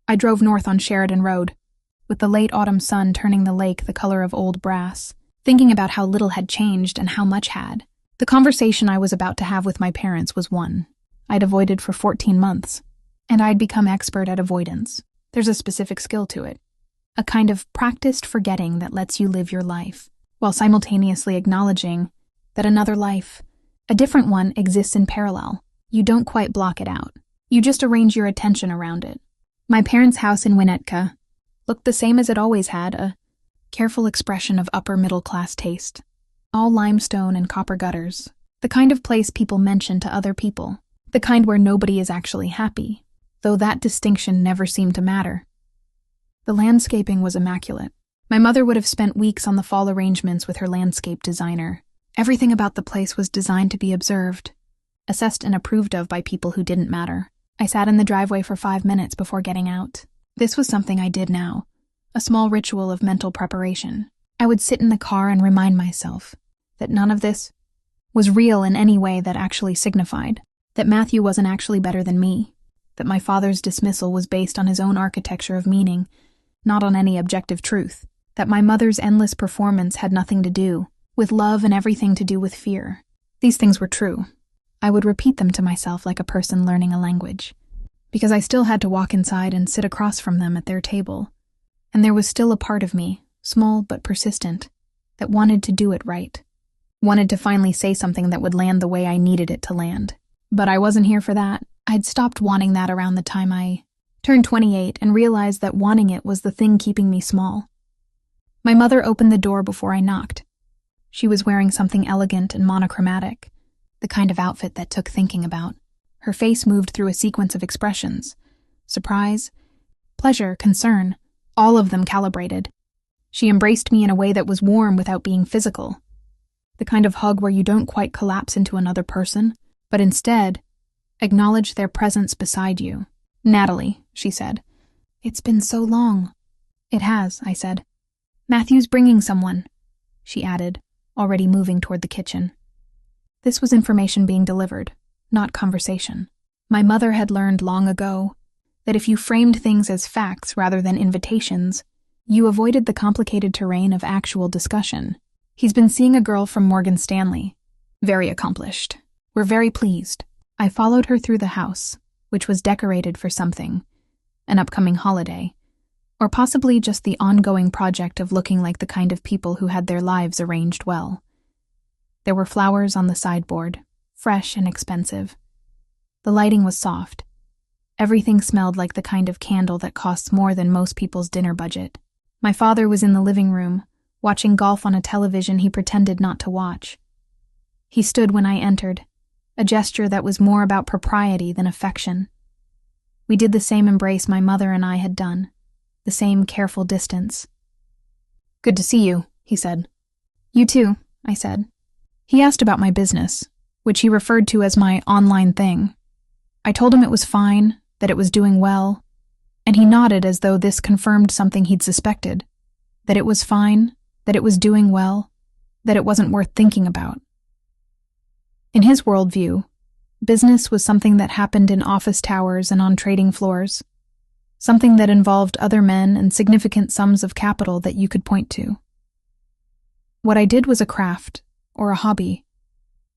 I drove north on Sheridan Road, with the late autumn sun turning the lake the color of old brass, thinking about how little had changed and how much had. The conversation I was about to have with my parents was one I'd avoided for 14 months, and I'd become expert at avoidance. There's a specific skill to it, a kind of practiced forgetting that lets you live your life, while simultaneously acknowledging that another life, a different one, exists in parallel. You don't quite block it out. You just arrange your attention around it. My parents' house in Winnetka looked the same as it always had, a careful expression of upper-middle-class taste. All limestone and copper gutters, the kind of place people mention to other people, the kind where nobody is actually happy, though that distinction never seemed to matter. The landscaping was immaculate. My mother would have spent weeks on the fall arrangements with her landscape designer. Everything about the place was designed to be observed, assessed and approved of by people who didn't matter. I sat in the driveway for 5 minutes before getting out. This was something I did now, a small ritual of mental preparation. I would sit in the car and remind myself that none of this was real in any way that actually signified, that Matthew wasn't actually better than me, that my father's dismissal was based on his own architecture of meaning, not on any objective truth, that my mother's endless performance had nothing to do with love and everything to do with fear. These things were true. I would repeat them to myself like a person learning a language, because I still had to walk inside and sit across from them at their table, and there was still a part of me, small but persistent, that wanted to do it right, wanted to finally say something that would land the way I needed it to land. But I wasn't here for that. I'd stopped wanting that around the time I turned 28 and realized that wanting it was the thing keeping me small. My mother opened the door before I knocked. She was wearing something elegant and monochromatic, the kind of outfit that took thinking about. Her face moved through a sequence of expressions: surprise, pleasure, concern, all of them calibrated. She embraced me in a way that was warm without being physical, the kind of hug where you don't quite collapse into another person, but instead acknowledge their presence beside you. "Natalie," she said. "It's been so long." "It has," I said. "Matthew's bringing someone," she added, already moving toward the kitchen. This was information being delivered, not conversation. My mother had learned long ago that if you framed things as facts rather than invitations, you avoided the complicated terrain of actual discussion. "He's been seeing a girl from Morgan Stanley. Very accomplished. We're very pleased." I followed her through the house, which was decorated for something, an upcoming holiday, or possibly just the ongoing project of looking like the kind of people who had their lives arranged well. There were flowers on the sideboard, fresh and expensive. The lighting was soft. Everything smelled like the kind of candle that costs more than most people's dinner budget. My father was in the living room, watching golf on a television he pretended not to watch. He stood when I entered, a gesture that was more about propriety than affection. We did the same embrace my mother and I had done, the same careful distance. "Good to see you," he said. "You too," I said. He asked about my business, which he referred to as my online thing. I told him it was fine, that it was doing well, and he nodded as though this confirmed something he'd suspected, that it was fine, that it was doing well, that it wasn't worth thinking about. In his worldview, business was something that happened in office towers and on trading floors, something that involved other men and significant sums of capital that you could point to. What I did was a craft, or a hobby,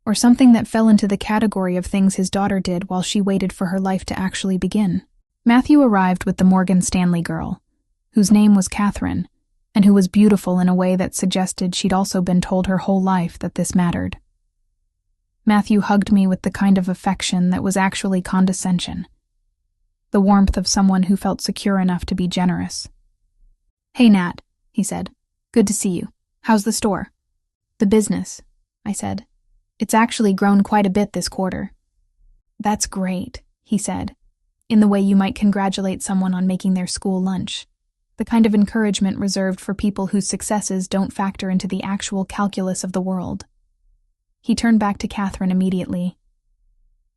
or something that fell into the category of things his daughter did while she waited for her life to actually begin. Matthew arrived with the Morgan Stanley girl, whose name was Catherine, and who was beautiful in a way that suggested she'd also been told her whole life that this mattered. Matthew hugged me with the kind of affection that was actually condescension, the warmth of someone who felt secure enough to be generous. "Hey, Nat," he said. "Good to see you. How's the store?" "The business," I said. "It's actually grown quite a bit this quarter." "That's great," he said, in the way you might congratulate someone on making their school lunch, the kind of encouragement reserved for people whose successes don't factor into the actual calculus of the world. He turned back to Catherine immediately.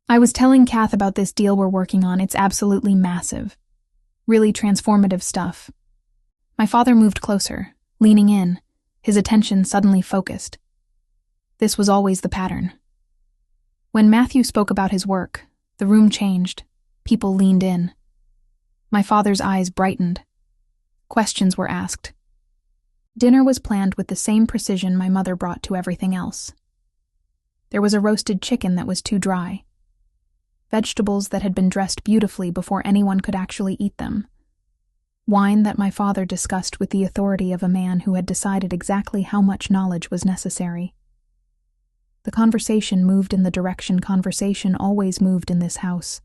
"I was telling Kath about this deal we're working on. It's absolutely massive. Really transformative stuff." My father moved closer, leaning in, his attention suddenly focused. This was always the pattern. When Matthew spoke about his work, the room changed. People leaned in. My father's eyes brightened. Questions were asked. Dinner was planned with the same precision my mother brought to everything else. There was a roasted chicken that was too dry, vegetables that had been dressed beautifully before anyone could actually eat them, wine that my father discussed with the authority of a man who had decided exactly how much knowledge was necessary. The conversation moved in the direction conversation always moved in this house,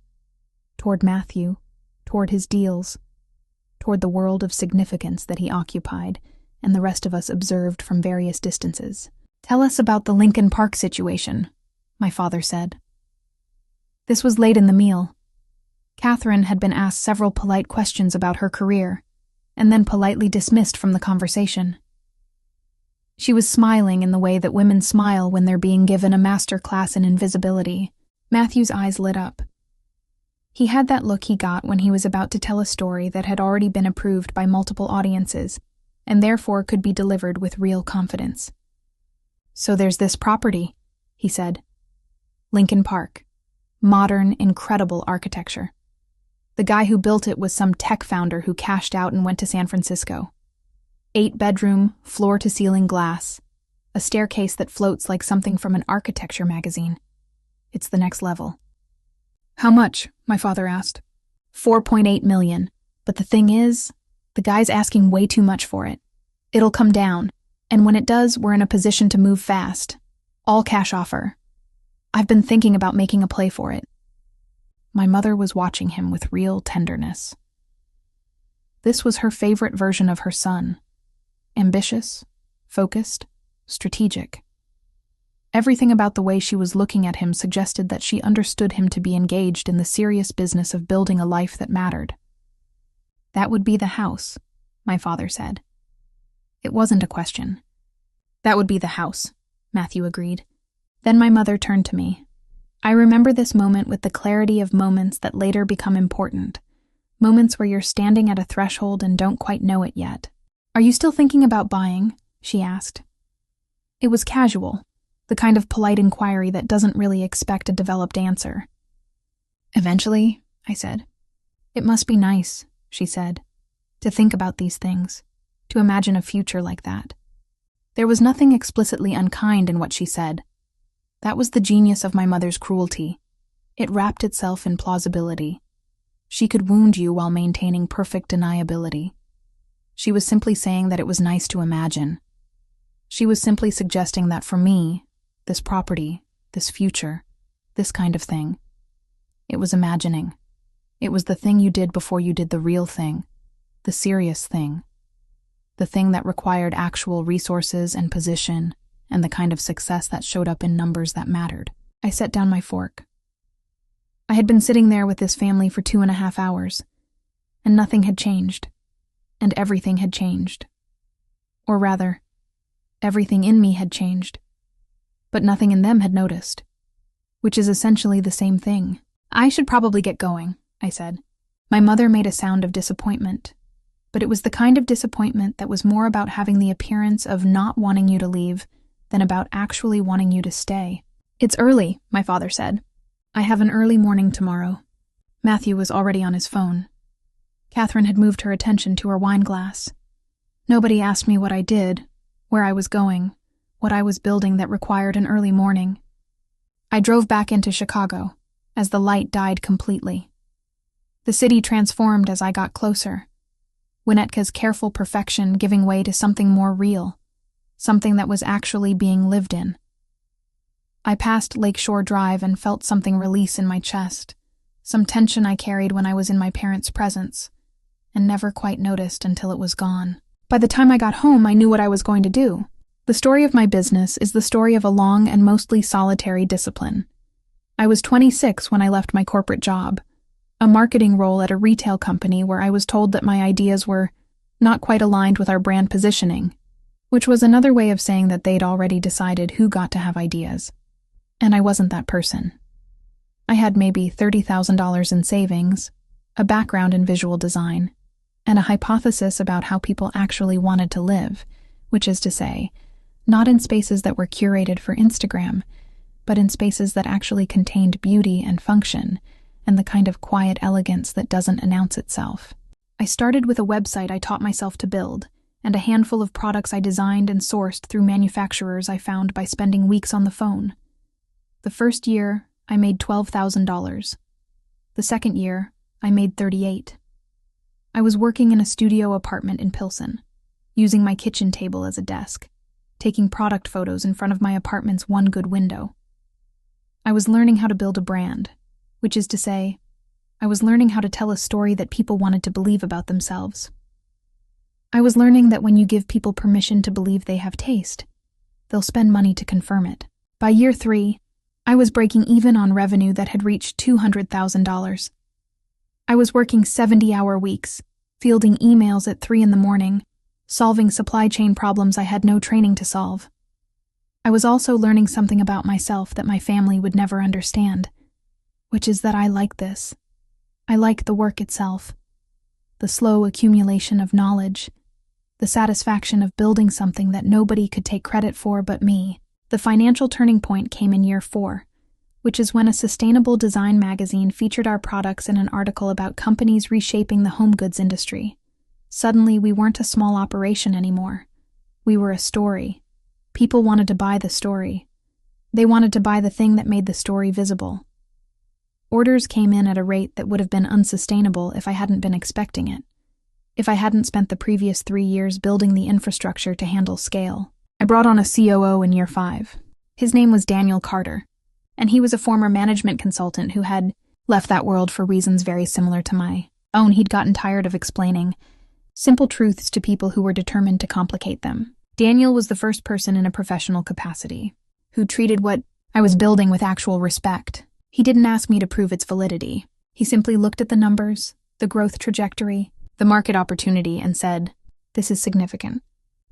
toward Matthew, toward his deals, toward the world of significance that he occupied, and the rest of us observed from various distances. "Tell us about the Lincoln Park situation," my father said. This was late in the meal. Catherine had been asked several polite questions about her career, and then politely dismissed from the conversation. She was smiling in the way that women smile when they're being given a master class in invisibility. Matthew's eyes lit up. He had that look he got when he was about to tell a story that had already been approved by multiple audiences, and therefore could be delivered with real confidence. "So there's this property," he said. "Lincoln Park. Modern, incredible architecture. The guy who built it was some tech founder who cashed out and went to San Francisco. 8-bedroom, floor-to-ceiling glass. A staircase that floats like something from an architecture magazine. It's the next level." "How much?" my father asked. $4.8 million. But the thing is, the guy's asking way too much for it. It'll come down, and when it does, we're in a position to move fast. All cash offer. I've been thinking about making a play for it." My mother was watching him with real tenderness. This was her favorite version of her son. Ambitious, focused, strategic. Everything about the way she was looking at him suggested that she understood him to be engaged in the serious business of building a life that mattered. "That would be the house," my father said. It wasn't a question. "That would be the house," Matthew agreed. Then my mother turned to me. I remember this moment with the clarity of moments that later become important. Moments where you're standing at a threshold and don't quite know it yet. "Are you still thinking about buying?" she asked. It was casual, the kind of polite inquiry that doesn't really expect a developed answer. "Eventually," I said. "It must be nice," she said, "to think about these things, to imagine a future like that." There was nothing explicitly unkind in what she said. That was the genius of my mother's cruelty. It wrapped itself in plausibility. She could wound you while maintaining perfect deniability. She was simply saying that it was nice to imagine. She was simply suggesting that for me, this property, this future, this kind of thing, it was imagining. It was the thing you did before you did the real thing, the serious thing, the thing that required actual resources and position, and the kind of success that showed up in numbers that mattered. I set down my fork. I had been sitting there with this family for 2.5 hours, and nothing had changed, and everything had changed. Or rather, everything in me had changed, but nothing in them had noticed, which is essentially the same thing. "I should probably get going," I said. My mother made a sound of disappointment, but it was the kind of disappointment that was more about having the appearance of not wanting you to leave than about actually wanting you to stay. "It's early," my father said. "I have an early morning tomorrow." Matthew was already on his phone. Catherine had moved her attention to her wine glass. Nobody asked me what I did, where I was going, what I was building that required an early morning. I drove back into Chicago, as the light died completely. The city transformed as I got closer, Winnetka's careful perfection giving way to something more real, something that was actually being lived in. I passed Lakeshore Drive and felt something release in my chest, some tension I carried when I was in my parents' presence, and never quite noticed until it was gone. By the time I got home, I knew what I was going to do. The story of my business is the story of a long and mostly solitary discipline. I was 26 when I left my corporate job, a marketing role at a retail company where I was told that my ideas were not quite aligned with our brand positioning, which was another way of saying that they'd already decided who got to have ideas. And I wasn't that person. I had maybe $30,000 in savings, a background in visual design, and a hypothesis about how people actually wanted to live, which is to say, not in spaces that were curated for Instagram, but in spaces that actually contained beauty and function, and the kind of quiet elegance that doesn't announce itself. I started with a website I taught myself to build, and a handful of products I designed and sourced through manufacturers I found by spending weeks on the phone. The first year, I made $12,000. The second year, I made $38,000. I was working in a studio apartment in Pilsen, using my kitchen table as a desk, taking product photos in front of my apartment's one good window. I was learning how to build a brand, which is to say, I was learning how to tell a story that people wanted to believe about themselves. I was learning that when you give people permission to believe they have taste, they'll spend money to confirm it. By year 3, I was breaking even on revenue that had reached $200,000. I was working 70-hour weeks, fielding emails at 3 a.m, solving supply chain problems I had no training to solve. I was also learning something about myself that my family would never understand, which is that I like this. I like the work itself, the slow accumulation of knowledge, the satisfaction of building something that nobody could take credit for but me. The financial turning point came in year 4, which is when a sustainable design magazine featured our products in an article about companies reshaping the home goods industry. Suddenly, we weren't a small operation anymore. We were a story. People wanted to buy the story. They wanted to buy the thing that made the story visible. Orders came in at a rate that would have been unsustainable if I hadn't been expecting it, if I hadn't spent the previous 3 years building the infrastructure to handle scale. I brought on a COO in year 5. His name was Daniel Carter, and he was a former management consultant who had left that world for reasons very similar to my own. He'd gotten tired of explaining simple truths to people who were determined to complicate them. Daniel was the first person in a professional capacity who treated what I was building with actual respect. He didn't ask me to prove its validity. He simply looked at the numbers, the growth trajectory, the market opportunity, and said, "This is significant."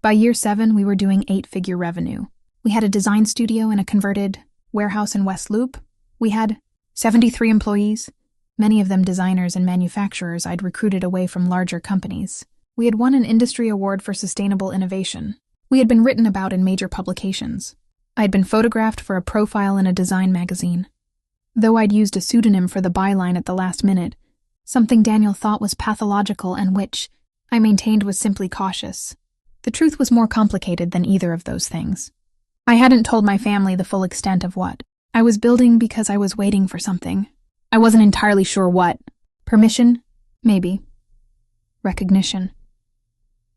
By year 7, we were doing 8-figure revenue. We had a design studio in a converted warehouse in West Loop. We had 73 employees, many of them designers and manufacturers I'd recruited away from larger companies. We had won an industry award for sustainable innovation. We had been written about in major publications. I had been photographed for a profile in a design magazine. Though I'd used a pseudonym for the byline at the last minute, something Daniel thought was pathological and which I maintained was simply cautious. The truth was more complicated than either of those things. I hadn't told my family the full extent of what I was building because I was waiting for something. I wasn't entirely sure what. Permission? Maybe. Recognition.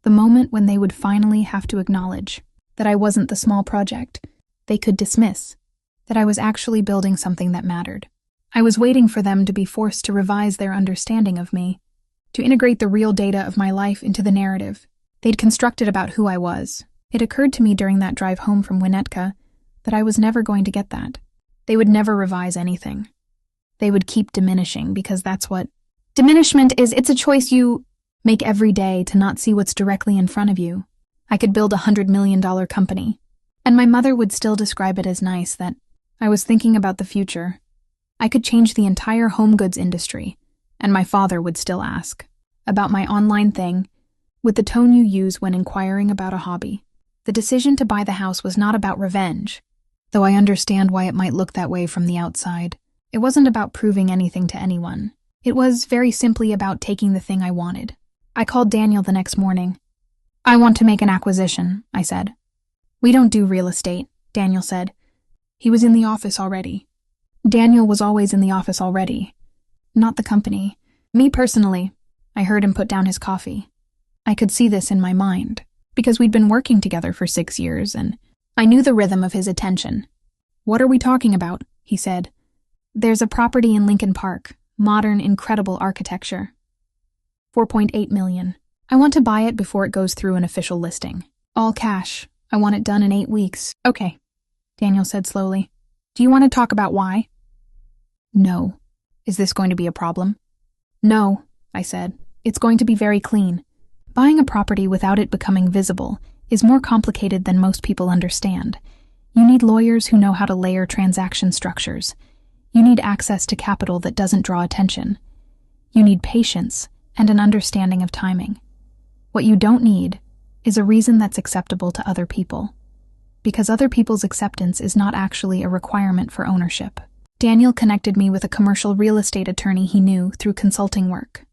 The moment when they would finally have to acknowledge that I wasn't the small project they could dismiss, that I was actually building something that mattered. I was waiting for them to be forced to revise their understanding of me, to integrate the real data of my life into the narrative they'd constructed about who I was. It occurred to me during that drive home from Winnetka that I was never going to get that. They would never revise anything. They would keep diminishing because that's what diminishment is. It's a choice you make every day to not see what's directly in front of you. I could build $100 million company, and my mother would still describe it as nice that I was thinking about the future. I could change the entire home goods industry, and my father would still ask about my online thing with the tone you use when inquiring about a hobby. The decision to buy the house was not about revenge, though I understand why it might look that way from the outside. It wasn't about proving anything to anyone. It was very simply about taking the thing I wanted. I called Daniel the next morning. "I want to make an acquisition," I said. "We don't do real estate," Daniel said. He was in the office already. Daniel was always in the office already. Not the company. Me personally. I heard him put down his coffee. I could see this in my mind, because we'd been working together for 6 years, and I knew the rhythm of his attention. "What are we talking about?" he said. "There's a property in Lincoln Park, modern, incredible architecture. $4.8 million. I want to buy it before it goes through an official listing. All cash. I want it done in 8 weeks. Okay," Daniel said slowly. "Do you want to talk about why?" "No." "Is this going to be a problem?" "No," I said. "It's going to be very clean. Buying a property without it becoming visible is more complicated than most people understand. You need lawyers who know how to layer transaction structures. You need access to capital that doesn't draw attention. You need patience and an understanding of timing. What you don't need is a reason that's acceptable to other people, because other people's acceptance is not actually a requirement for ownership." Daniel connected me with a commercial real estate attorney he knew through consulting work.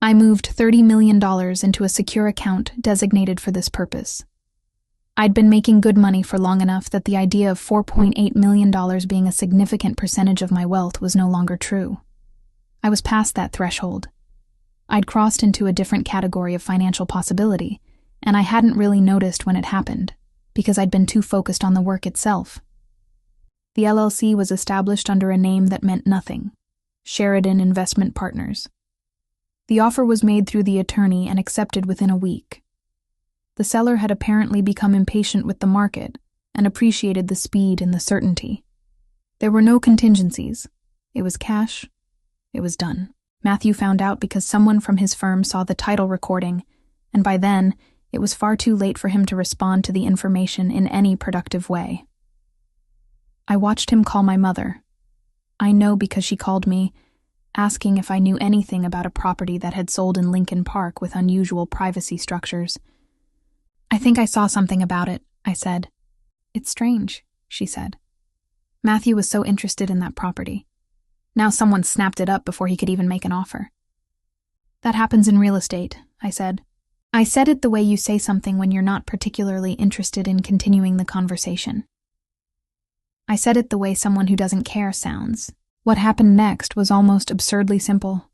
I moved $30 million into a secure account designated for this purpose. I'd been making good money for long enough that the idea of $4.8 million being a significant percentage of my wealth was no longer true. I was past that threshold. I'd crossed into a different category of financial possibility, and I hadn't really noticed when it happened, because I'd been too focused on the work itself. The LLC was established under a name that meant nothing: Sheridan Investment Partners. The offer was made through the attorney and accepted within a week. The seller had apparently become impatient with the market and appreciated the speed and the certainty. There were no contingencies. It was cash. It was done. Matthew found out because someone from his firm saw the title recording, and by then, it was far too late for him to respond to the information in any productive way. I watched him call my mother. I know because she called me, asking if I knew anything about a property that had sold in Lincoln Park with unusual privacy structures. "I think I saw something about it," I said. "It's strange," she said. Matthew was so interested in that property. Now someone snapped it up before he could even make an offer. "That happens in real estate," I said. I said it the way you say something when you're not particularly interested in continuing the conversation. I said it the way someone who doesn't care sounds. What happened next was almost absurdly simple.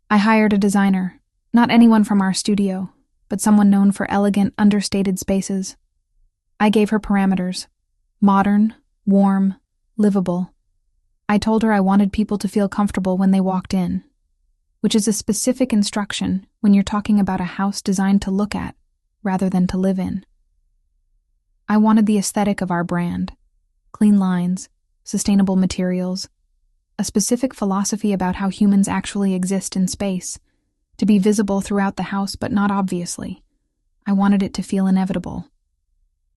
I hired a designer, not anyone from our studio, but someone known for elegant, understated spaces. I gave her parameters: modern, warm, livable. I told her I wanted people to feel comfortable when they walked in, which is a specific instruction when you're talking about a house designed to look at rather than to live in. I wanted the aesthetic of our brand: clean lines, sustainable materials, a specific philosophy about how humans actually exist in space, to be visible throughout the house but not obviously. I wanted it to feel inevitable.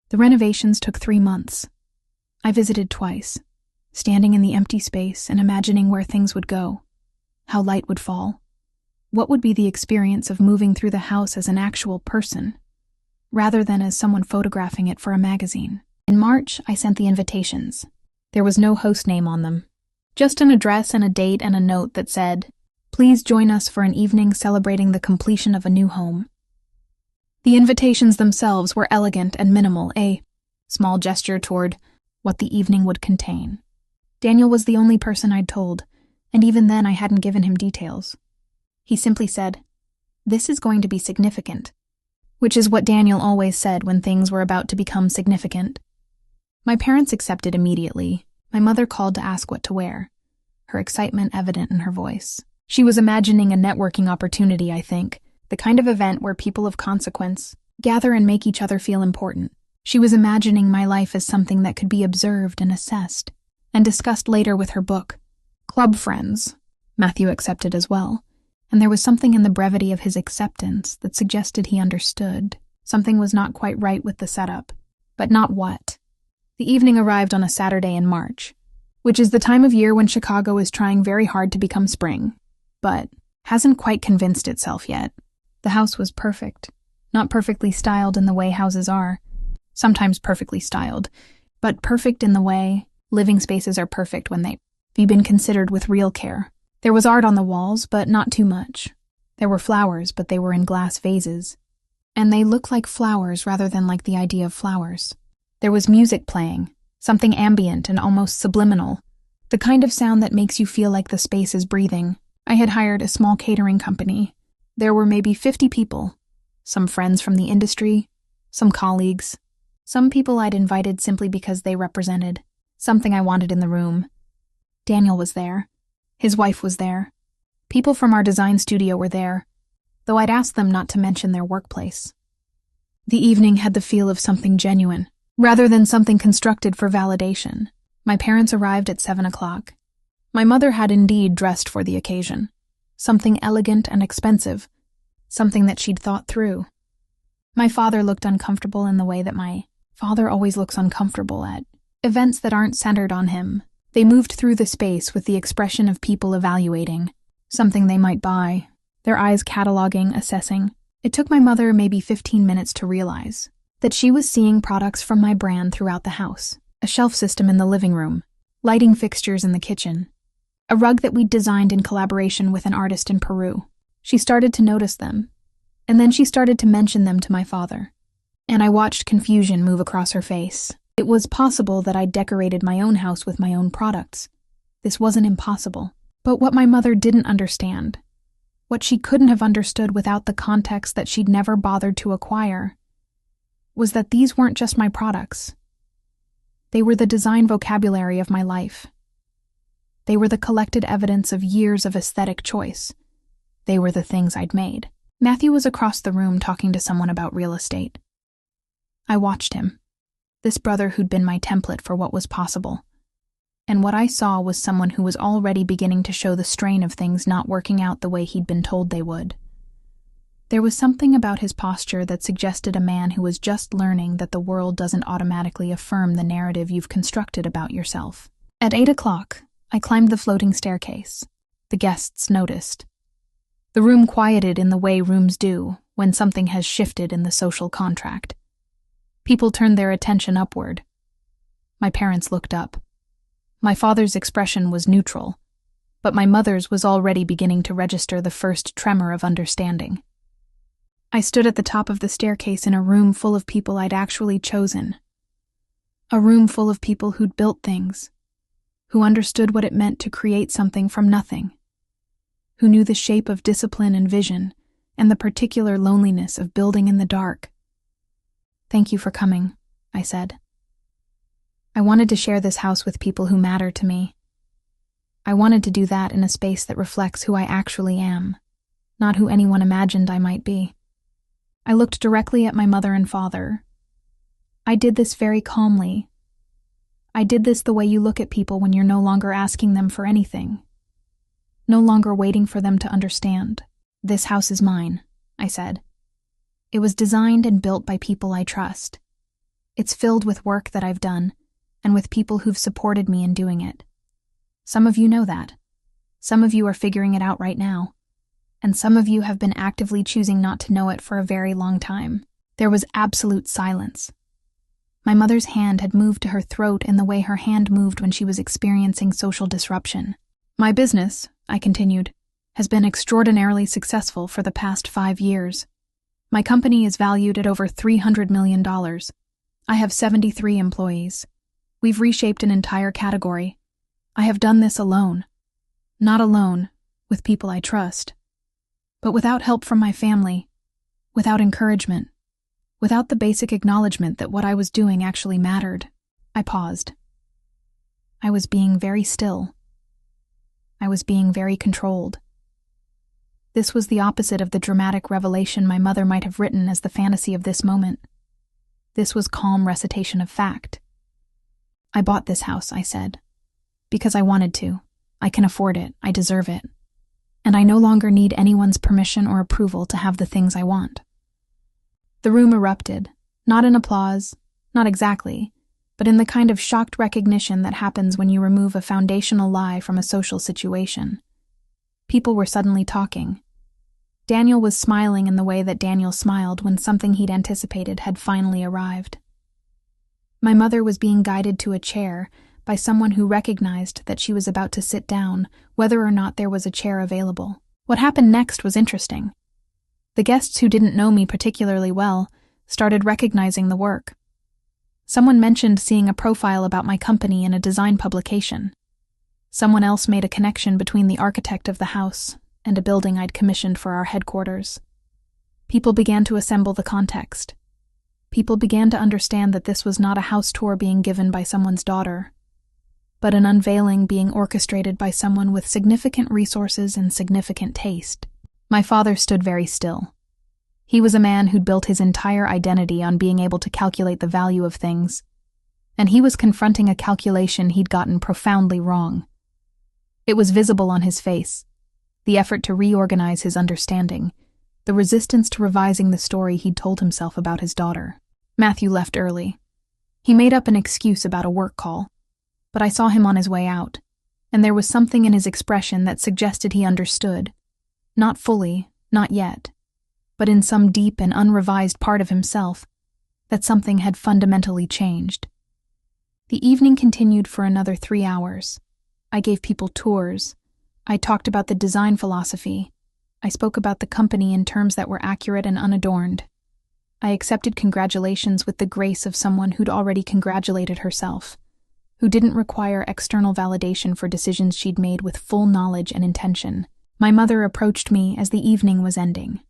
The renovations took 3 months. I visited twice, standing in the empty space and imagining where things would go, how light would fall. What would be the experience of moving through the house as an actual person, rather than as someone photographing it for a magazine? In March, I sent the invitations. There was no host name on them, just an address and a date and a note that said, "Please join us for an evening celebrating the completion of a new home." The invitations themselves were elegant and minimal, a small gesture toward what the evening would contain. Daniel was the only person I'd told, and even then I hadn't given him details. He simply said, "This is going to be significant," which is what Daniel always said when things were about to become significant. My parents accepted immediately. My mother called to ask what to wear, her excitement evident in her voice. She was imagining a networking opportunity, I think, the kind of event where people of consequence gather and make each other feel important. She was imagining my life as something that could be observed and assessed, and discussed later with her book. Club friends, Matthew accepted as well, and there was something in the brevity of his acceptance that suggested he understood. Something was not quite right with the setup, but not what. The evening arrived on a Saturday in March, which is the time of year when Chicago is trying very hard to become spring, but hasn't quite convinced itself yet. The house was perfect, not perfectly styled in the way houses are, sometimes perfectly styled, but perfect in the way living spaces are perfect when they've been considered with real care. There was art on the walls, but not too much. There were flowers, but they were in glass vases, and they looked like flowers rather than like the idea of flowers. There was music playing, something ambient and almost subliminal, the kind of sound that makes you feel like the space is breathing. I had hired a small catering company. There were maybe 50 people, some friends from the industry, some colleagues, some people I'd invited simply because they represented something I wanted in the room. Daniel was there. His wife was there. People from our design studio were there, though I'd asked them not to mention their workplace. The evening had the feel of something genuine, rather than something constructed for validation. My parents arrived at 7 o'clock. My mother had indeed dressed for the occasion. Something elegant and expensive. Something that she'd thought through. My father looked uncomfortable in the way that my father always looks uncomfortable at events that aren't centered on him. They moved through the space with the expression of people evaluating something they might buy, their eyes cataloging, assessing. It took my mother maybe 15 minutes to realize that she was seeing products from my brand throughout the house, a shelf system in the living room, lighting fixtures in the kitchen, a rug that we'd designed in collaboration with an artist in Peru. She started to notice them, and then she started to mention them to my father. And I watched confusion move across her face. It was possible that I'd decorated my own house with my own products. This wasn't impossible. But what my mother didn't understand, what she couldn't have understood without the context that she'd never bothered to acquire, was that these weren't just my products. They were the design vocabulary of my life. They were the collected evidence of years of aesthetic choice. They were the things I'd made. Matthew was across the room talking to someone about real estate. I watched him, this brother who'd been my template for what was possible. And what I saw was someone who was already beginning to show the strain of things not working out the way he'd been told they would. There was something about his posture that suggested a man who was just learning that the world doesn't automatically affirm the narrative you've constructed about yourself. At 8 o'clock, I climbed the floating staircase. The guests noticed. The room quieted in the way rooms do when something has shifted in the social contract. People turned their attention upward. My parents looked up. My father's expression was neutral, but my mother's was already beginning to register the first tremor of understanding. I stood at the top of the staircase in a room full of people I'd actually chosen. A room full of people who'd built things, who understood what it meant to create something from nothing, who knew the shape of discipline and vision, and the particular loneliness of building in the dark. "Thank you for coming," I said. I wanted to share this house with people who matter to me. I wanted to do that in a space that reflects who I actually am, not who anyone imagined I might be. I looked directly at my mother and father. I did this very calmly. I did this the way you look at people when you're no longer asking them for anything, no longer waiting for them to understand. "This house is mine," I said. "It was designed and built by people I trust. It's filled with work that I've done, and with people who've supported me in doing it. Some of you know that. Some of you are figuring it out right now. And some of you have been actively choosing not to know it for a very long time." There was absolute silence. My mother's hand had moved to her throat in the way her hand moved when she was experiencing social disruption. "My business," I continued, "has been extraordinarily successful for the past 5 years. My company is valued at over $300 million. I have 73 employees. We've reshaped an entire category. I have done this alone. Not alone, with people I trust, but without help from my family, without encouragement, without the basic acknowledgement that what I was doing actually mattered." I paused. I was being very still. I was being very controlled. This was the opposite of the dramatic revelation my mother might have written as the fantasy of this moment. This was calm recitation of fact. "I bought this house," I said, "because I wanted to. I can afford it. I deserve it. And I no longer need anyone's permission or approval to have the things I want." The room erupted, not in applause, not exactly, but in the kind of shocked recognition that happens when you remove a foundational lie from a social situation. People were suddenly talking. Daniel was smiling in the way that Daniel smiled when something he'd anticipated had finally arrived. My mother was being guided to a chair by someone who recognized that she was about to sit down, whether or not there was a chair available. What happened next was interesting. The guests who didn't know me particularly well started recognizing the work. Someone mentioned seeing a profile about my company in a design publication. Someone else made a connection between the architect of the house and a building I'd commissioned for our headquarters. People began to assemble the context. People began to understand that this was not a house tour being given by someone's daughter, but an unveiling being orchestrated by someone with significant resources and significant taste. My father stood very still. He was a man who'd built his entire identity on being able to calculate the value of things, and he was confronting a calculation he'd gotten profoundly wrong. It was visible on his face, the effort to reorganize his understanding, the resistance to revising the story he'd told himself about his daughter. Matthew left early. He made up an excuse about a work call, but I saw him on his way out, and there was something in his expression that suggested he understood. Not fully, not yet, but in some deep and unrevised part of himself, that something had fundamentally changed. The evening continued for another 3 hours. I gave people tours. I talked about the design philosophy. I spoke about the company in terms that were accurate and unadorned. I accepted congratulations with the grace of someone who'd already congratulated herself, who didn't require external validation for decisions she'd made with full knowledge and intention. My mother approached me as the evening was ending.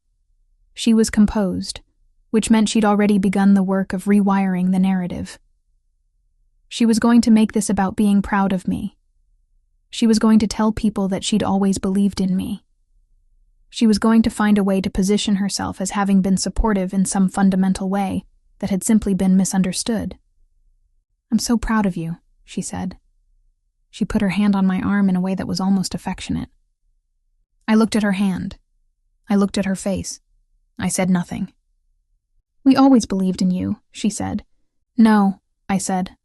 She was composed, which meant she'd already begun the work of rewiring the narrative. She was going to make this about being proud of me. She was going to tell people that she'd always believed in me. She was going to find a way to position herself as having been supportive in some fundamental way that had simply been misunderstood. "I'm so proud of you," she said. She put her hand on my arm in a way that was almost affectionate. I looked at her hand. I looked at her face. I said nothing. "We always believed in you," she said. "No," I said.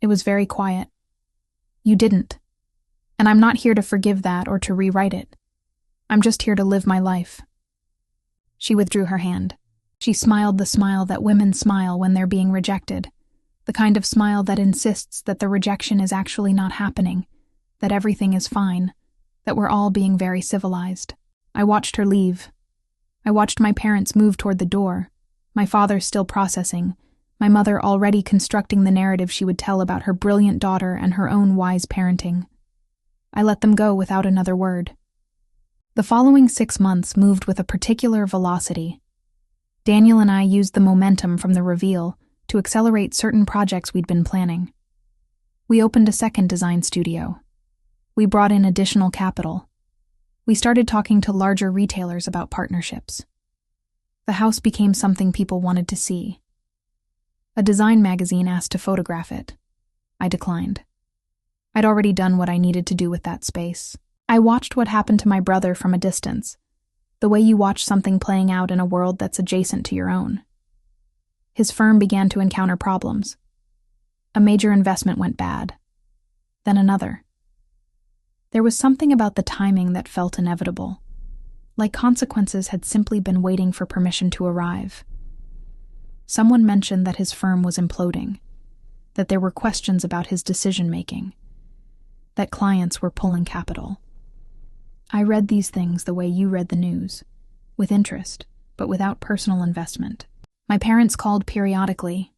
It was very quiet. "You didn't. And I'm not here to forgive that or to rewrite it. I'm just here to live my life." She withdrew her hand. She smiled the smile that women smile when they're being rejected, the kind of smile that insists that the rejection is actually not happening, that everything is fine, that we're all being very civilized. I watched her leave. I watched my parents move toward the door, my father still processing, my mother already constructing the narrative she would tell about her brilliant daughter and her own wise parenting. I let them go without another word. The following 6 months moved with a particular velocity. Daniel and I used the momentum from the reveal to accelerate certain projects we'd been planning. We opened a second design studio. We brought in additional capital. We started talking to larger retailers about partnerships. The house became something people wanted to see. A design magazine asked to photograph it. I declined. I'd already done what I needed to do with that space. I watched what happened to my brother from a distance, the way you watch something playing out in a world that's adjacent to your own. His firm began to encounter problems. A major investment went bad. Then another. There was something about the timing that felt inevitable, like consequences had simply been waiting for permission to arrive. Someone mentioned that his firm was imploding, that there were questions about his decision-making, that clients were pulling capital. I read these things the way you read the news, with interest, but without personal investment. My parents called periodically.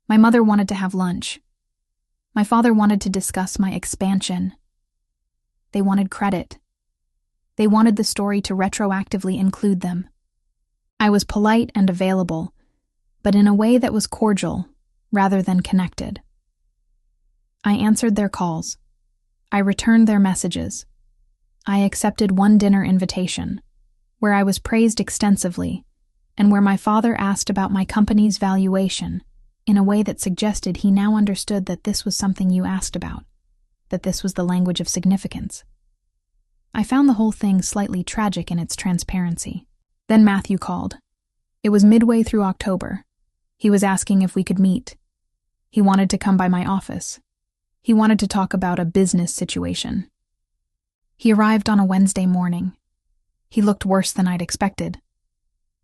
My mother wanted to have lunch. My father wanted to discuss my expansion. They wanted credit. They wanted the story to retroactively include them. I was polite and available, but in a way that was cordial rather than connected. I answered their calls. I returned their messages. I accepted one dinner invitation, where I was praised extensively, and where my father asked about my company's valuation in a way that suggested he now understood that this was something you asked about, that this was the language of significance. I found the whole thing slightly tragic in its transparency. Then Matthew called. It was midway through October. He was asking if we could meet. He wanted to come by my office. He wanted to talk about a business situation. He arrived on a Wednesday morning. He looked worse than I'd expected.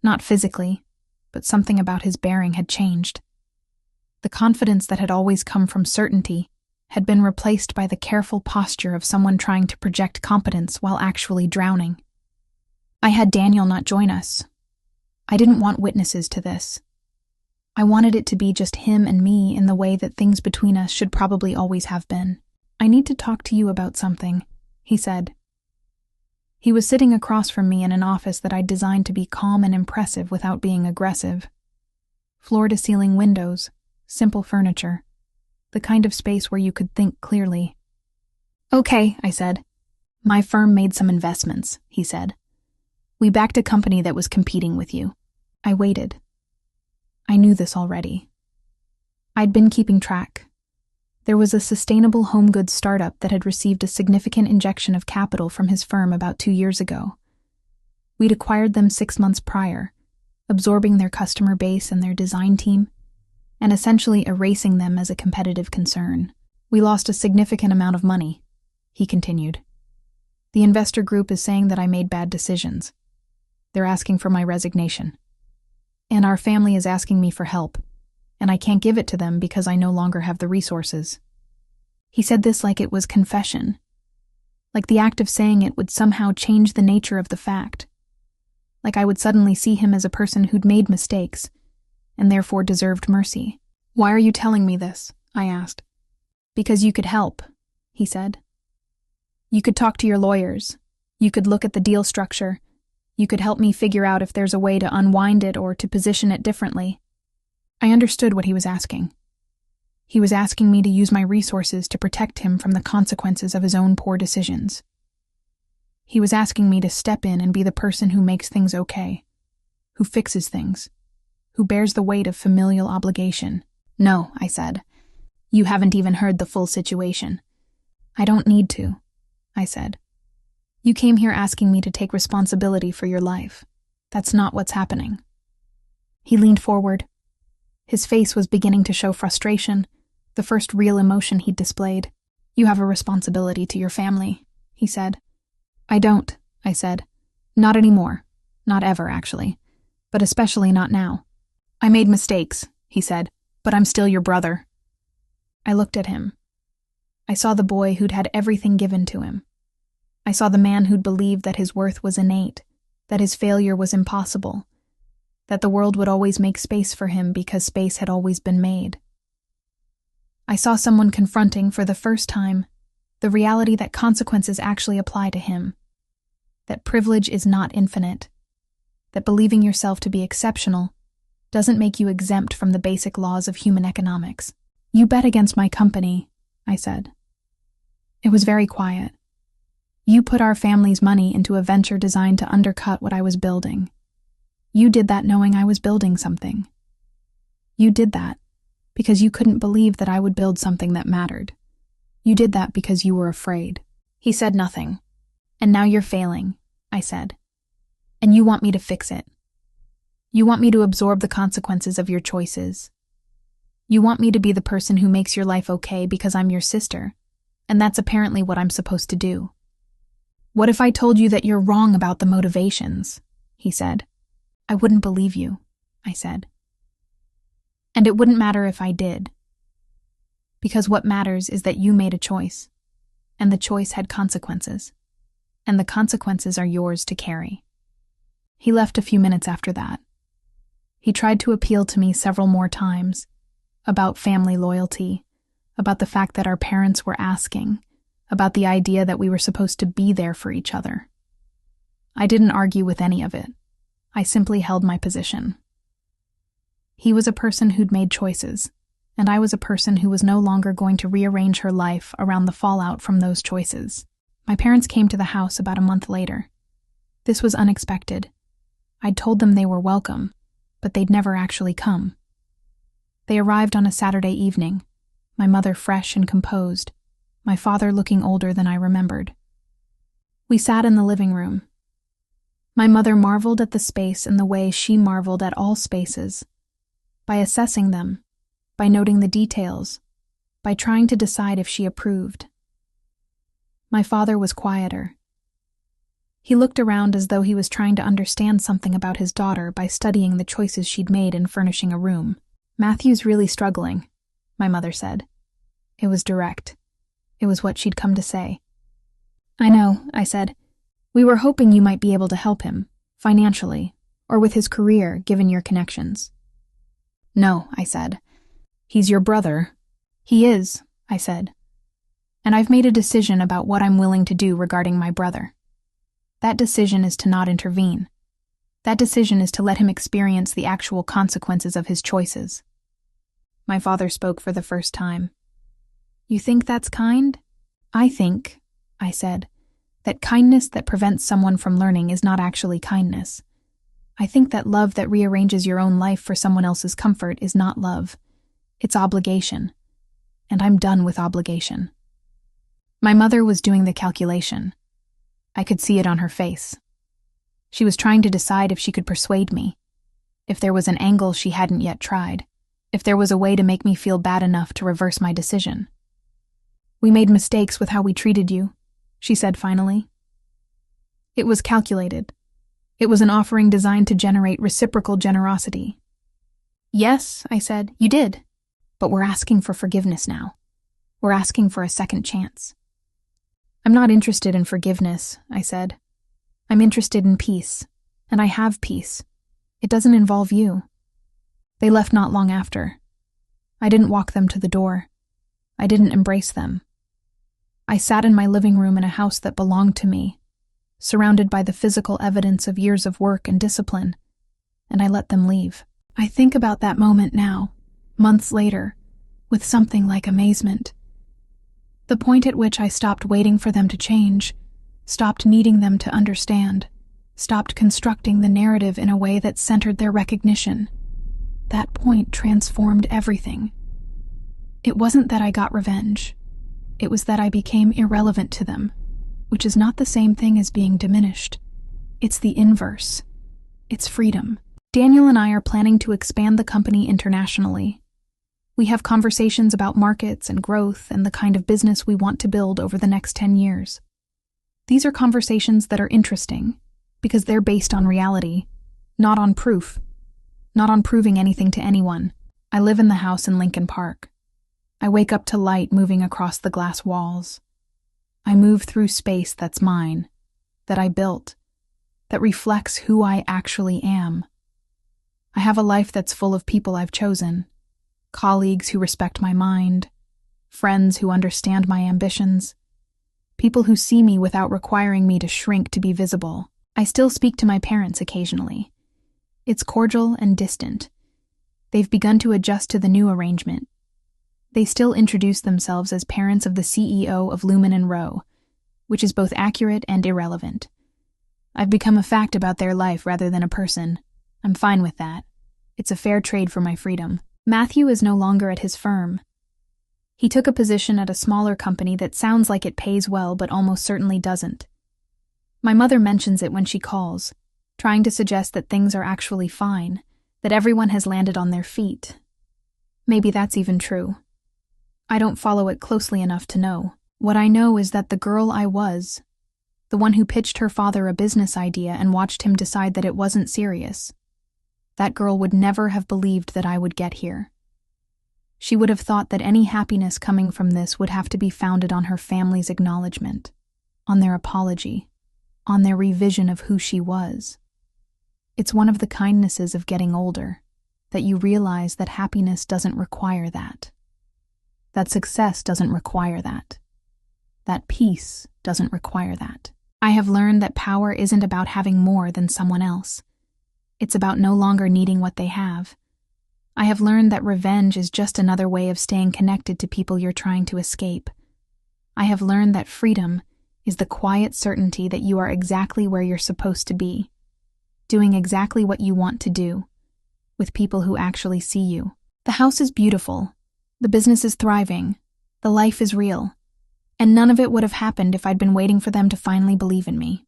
Not physically, but something about his bearing had changed. The confidence that had always come from certainty had been replaced by the careful posture of someone trying to project competence while actually drowning. I had Daniel not join us. I didn't want witnesses to this. I wanted it to be just him and me in the way that things between us should probably always have been. "I need to talk to you about something," he said. He was sitting across from me in an office that I'd designed to be calm and impressive without being aggressive. Floor-to-ceiling windows, simple furniture, the kind of space where you could think clearly. "Okay," I said. "My firm made some investments," he said. "We backed a company that was competing with you." I waited. I knew this already. I'd been keeping track. There was a sustainable home goods startup that had received a significant injection of capital from his firm about 2 years ago. We'd acquired them 6 months prior, absorbing their customer base and their design team, and essentially erasing them as a competitive concern. "We lost a significant amount of money," he continued. "The investor group is saying that I made bad decisions. They're asking for my resignation. And our family is asking me for help, and I can't give it to them because I no longer have the resources." He said this like it was confession. Like the act of saying it would somehow change the nature of the fact. Like I would suddenly see him as a person who'd made mistakes, and therefore deserved mercy. "Why are you telling me this?" I asked. "Because you could help," he said. "You could talk to your lawyers. You could look at the deal structure. You could help me figure out if there's a way to unwind it or to position it differently." I understood what he was asking. He was asking me to use my resources to protect him from the consequences of his own poor decisions. He was asking me to step in and be the person who makes things okay, who fixes things, who bears the weight of familial obligation. "No," I said. "You haven't even heard the full situation." "I don't need to," I said. "You came here asking me to take responsibility for your life. That's not what's happening." He leaned forward. His face was beginning to show frustration, the first real emotion he'd displayed. "You have a responsibility to your family," he said. "I don't," I said. "Not anymore. Not ever, actually. But especially not now." "I made mistakes," he said, "but I'm still your brother." I looked at him. I saw the boy who'd had everything given to him. I saw the man who'd believed that his worth was innate, that his failure was impossible, that the world would always make space for him because space had always been made. I saw someone confronting, for the first time, the reality that consequences actually apply to him, that privilege is not infinite, that believing yourself to be exceptional doesn't make you exempt from the basic laws of human economics. "You bet against my company," I said. It was very quiet. "You put our family's money into a venture designed to undercut what I was building. You did that knowing I was building something. You did that because you couldn't believe that I would build something that mattered. You did that because you were afraid." He said nothing. "And now you're failing," I said. "And you want me to fix it. You want me to absorb the consequences of your choices. You want me to be the person who makes your life okay because I'm your sister, and that's apparently what I'm supposed to do. What if I told you that you're wrong about the motivations?" he said. "I wouldn't believe you," I said. "And it wouldn't matter if I did. Because what matters is that you made a choice, and the choice had consequences, and the consequences are yours to carry." He left a few minutes after that. He tried to appeal to me several more times, about family loyalty, about the fact that our parents were asking, about the idea that we were supposed to be there for each other. I didn't argue with any of it. I simply held my position. He was a person who'd made choices, and I was a person who was no longer going to rearrange her life around the fallout from those choices. My parents came to the house about a month later. This was unexpected. I'd told them they were welcome, but they'd never actually come. They arrived on a Saturday evening, my mother fresh and composed, my father looking older than I remembered. We sat in the living room. My mother marveled at the space in the way she marveled at all spaces, by assessing them, by noting the details, by trying to decide if she approved. My father was quieter. He looked around as though he was trying to understand something about his daughter by studying the choices she'd made in furnishing a room. "Matthew's really struggling," my mother said. It was direct. It was what she'd come to say. "I know," I said. "We were hoping you might be able to help him, financially, or with his career, given your connections." "No," I said. "He's your brother." "He is," I said. "And I've made a decision about what I'm willing to do regarding my brother. That decision is to not intervene. That decision is to let him experience the actual consequences of his choices." My father spoke for the first time. "You think that's kind?" "I think," I said, "that kindness that prevents someone from learning is not actually kindness. I think that love that rearranges your own life for someone else's comfort is not love. It's obligation. And I'm done with obligation." My mother was doing the calculation. I could see it on her face. She was trying to decide if she could persuade me, if there was an angle she hadn't yet tried, if there was a way to make me feel bad enough to reverse my decision. "We made mistakes with how we treated you," she said finally. "It was calculated. It was an offering designed to generate reciprocal generosity." "Yes," I said, "you did. But we're asking for forgiveness now. We're asking for a second chance." "I'm not interested in forgiveness," I said. "I'm interested in peace, and I have peace. It doesn't involve you." They left not long after. I didn't walk them to the door. I didn't embrace them. I sat in my living room in a house that belonged to me, surrounded by the physical evidence of years of work and discipline, and I let them leave. I think about that moment now, months later, with something like amazement. The point at which I stopped waiting for them to change, stopped needing them to understand, stopped constructing the narrative in a way that centered their recognition. That point transformed everything. It wasn't that I got revenge. It was that I became irrelevant to them, which is not the same thing as being diminished. It's the inverse. It's freedom. Daniel and I are planning to expand the company internationally. We have conversations about markets and growth and the kind of business we want to build over the next 10 years. These are conversations that are interesting because they're based on reality, not on proof, not on proving anything to anyone. I live in the house in Lincoln Park. I wake up to light moving across the glass walls. I move through space that's mine, that I built, that reflects who I actually am. I have a life that's full of people I've chosen, colleagues who respect my mind, friends who understand my ambitions, people who see me without requiring me to shrink to be visible. I still speak to my parents occasionally. It's cordial and distant. They've begun to adjust to the new arrangement. They still introduce themselves as parents of the CEO of Lumen & Rowe, which is both accurate and irrelevant. I've become a fact about their life rather than a person. I'm fine with that. It's a fair trade for my freedom. Matthew is no longer at his firm. He took a position at a smaller company that sounds like it pays well but almost certainly doesn't. My mother mentions it when she calls, trying to suggest that things are actually fine, that everyone has landed on their feet. Maybe that's even true. I don't follow it closely enough to know. What I know is that the girl I was, the one who pitched her father a business idea and watched him decide that it wasn't serious, that girl would never have believed that I would get here. She would have thought that any happiness coming from this would have to be founded on her family's acknowledgement, on their apology, on their revision of who she was. It's one of the kindnesses of getting older, that you realize that happiness doesn't require that success doesn't require that peace doesn't require that. I have learned that power isn't about having more than someone else. It's about no longer needing what they have. I have learned that revenge is just another way of staying connected to people you're trying to escape. I have learned that freedom is the quiet certainty that you are exactly where you're supposed to be, doing exactly what you want to do, with people who actually see you. The house is beautiful, the business is thriving, the life is real, and none of it would have happened if I'd been waiting for them to finally believe in me.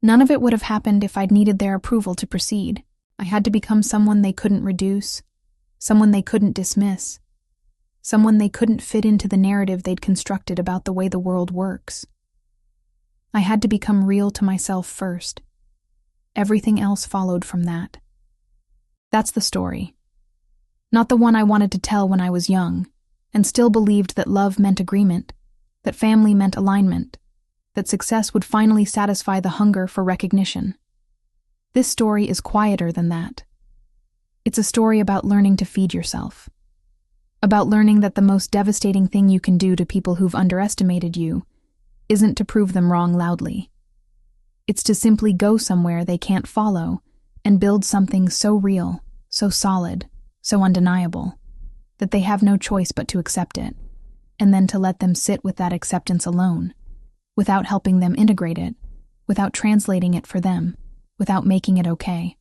None of it would have happened if I'd needed their approval to proceed. I had to become someone they couldn't reduce, someone they couldn't dismiss, someone they couldn't fit into the narrative they'd constructed about the way the world works. I had to become real to myself first. Everything else followed from that. That's the story. Not the one I wanted to tell when I was young, and still believed that love meant agreement, that family meant alignment, that success would finally satisfy the hunger for recognition. This story is quieter than that. It's a story about learning to feed yourself, about learning that the most devastating thing you can do to people who've underestimated you isn't to prove them wrong loudly. It's to simply go somewhere they can't follow and build something so real, so solid, so undeniable, that they have no choice but to accept it, and then to let them sit with that acceptance alone, without helping them integrate it, without translating it for them, without making it okay.